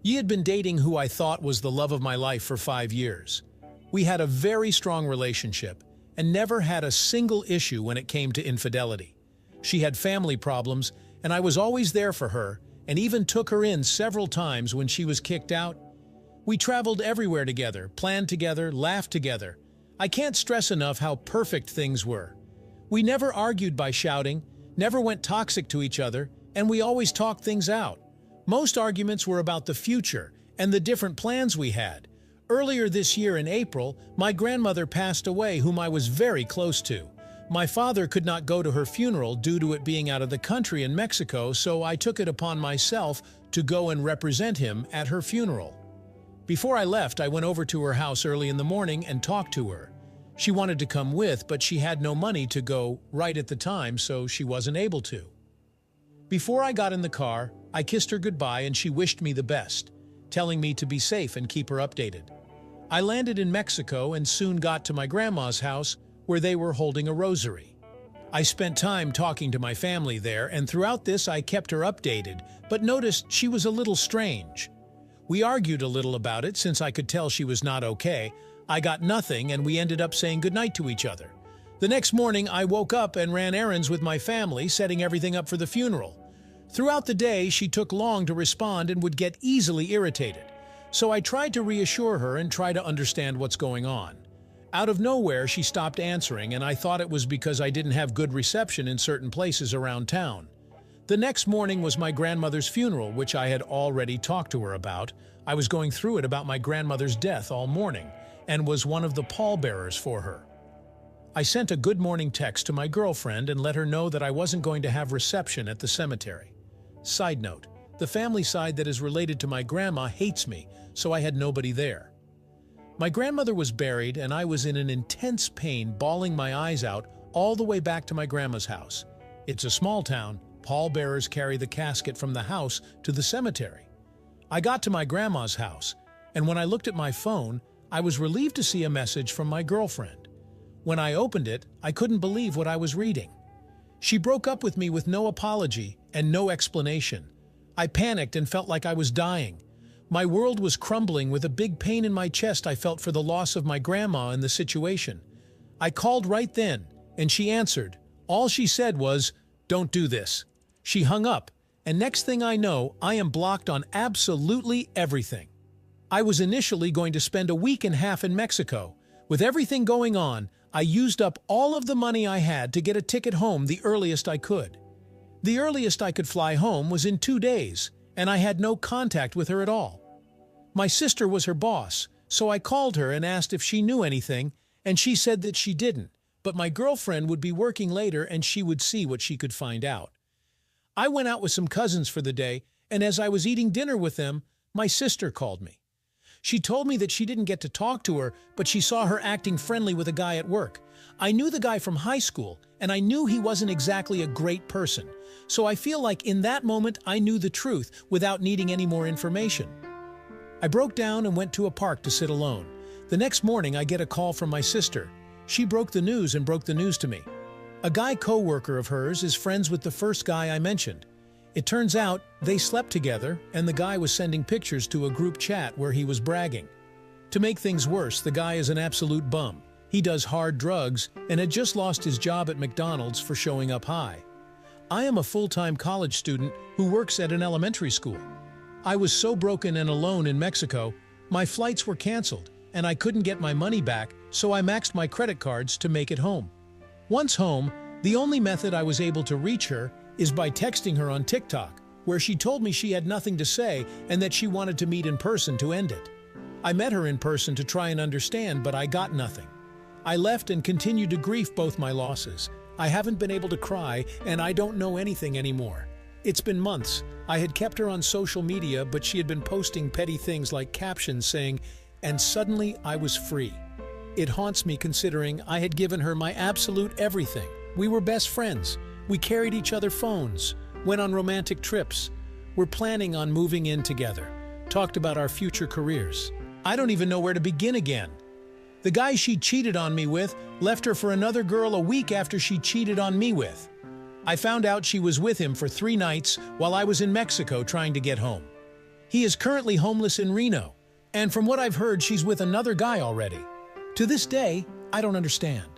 Ye had been dating who I thought was the love of my life for 5 years. We had a very strong relationship and never had a single issue when it came to infidelity. She had family problems, and I was always there for her and even took her in several times when she was kicked out. We traveled everywhere together, planned together, laughed together. I can't stress enough how perfect things were. We never argued by shouting, never went toxic to each other, and we always talked things out. Most arguments were about the future and the different plans we had. Earlier this year in April, my grandmother passed away, whom I was very close to. My father could not go to her funeral due to it being out of the country in Mexico, so I took it upon myself to go and represent him at her funeral. Before I left, I went over to her house early in the morning and talked to her. She wanted to come with, but she had no money to go right at the time, so she wasn't able to. Before I got in the car, I kissed her goodbye and she wished me the best, telling me to be safe and keep her updated. I landed in Mexico and soon got to my grandma's house, where they were holding a rosary. I spent time talking to my family there, and throughout this I kept her updated, but noticed she was a little strange. We argued a little about it since I could tell she was not okay. I got nothing and we ended up saying goodnight to each other. The next morning I woke up and ran errands with my family, setting everything up for the funeral. Throughout the day she took long to respond and would get easily irritated. So I tried to reassure her and try to understand what's going on. Out of nowhere, she stopped answering, and I thought it was because I didn't have good reception in certain places around town. The next morning was my grandmother's funeral, which I had already talked to her about. I was going through it about my grandmother's death all morning, and was one of the pallbearers for her. I sent a good morning text to my girlfriend and let her know that I wasn't going to have reception at the cemetery. Side note, the family side that is related to my grandma hates me, so I had nobody there. My grandmother was buried, and I was in an intense pain, bawling my eyes out all the way back to my grandma's house. It's a small town. Pallbearers carry the casket from the house to the cemetery. I got to my grandma's house, and when I looked at my phone, I was relieved to see a message from my girlfriend. When I opened it, I couldn't believe what I was reading. She broke up with me with no apology and no explanation. I panicked and felt like I was dying. My world was crumbling with a big pain in my chest I felt for the loss of my grandma and the situation. I called right then, and she answered. All she said was, "Don't do this." She hung up, and next thing I know, I am blocked on absolutely everything. I was initially going to spend a week and a half in Mexico. With everything going on, I used up all of the money I had to get a ticket home the earliest I could. The earliest I could fly home was in 2 days, and I had no contact with her at all. My sister was her boss, so I called her and asked if she knew anything, and she said that she didn't, but my girlfriend would be working later and she would see what she could find out. I went out with some cousins for the day, and as I was eating dinner with them, my sister called me. She told me that she didn't get to talk to her, but she saw her acting friendly with a guy at work. I knew the guy from high school, and I knew he wasn't exactly a great person. So I feel like in that moment I knew the truth without needing any more information. I broke down and went to a park to sit alone. The next morning I get a call from my sister. She broke the news to me. A guy co-worker of hers is friends with the first guy I mentioned. It turns out they slept together, and the guy was sending pictures to a group chat where he was bragging. To make things worse, the guy is an absolute bum. He does hard drugs and had just lost his job at McDonald's for showing up high. I am a full-time college student who works at an elementary school. I was so broken and alone in Mexico, my flights were canceled, and I couldn't get my money back, so I maxed my credit cards to make it home. Once home, the only method I was able to reach her is by texting her on TikTok, where she told me she had nothing to say and that she wanted to meet in person to end it. I met her in person to try and understand, but I got nothing. I left and continued to grieve both my losses. I haven't been able to cry, and I don't know anything anymore. It's been months. I had kept her on social media, but she had been posting petty things like captions saying, "And suddenly I was free." It haunts me considering I had given her my absolute everything. We were best friends. We carried each other phones, went on romantic trips. We're planning on moving in together, talked about our future careers. I don't even know where to begin again. The guy she cheated on me with left her for another girl a week after she cheated on me with. I found out she was with him for 3 nights while I was in Mexico trying to get home. He is currently homeless in Reno, and from what I've heard, she's with another guy already. To this day, I don't understand.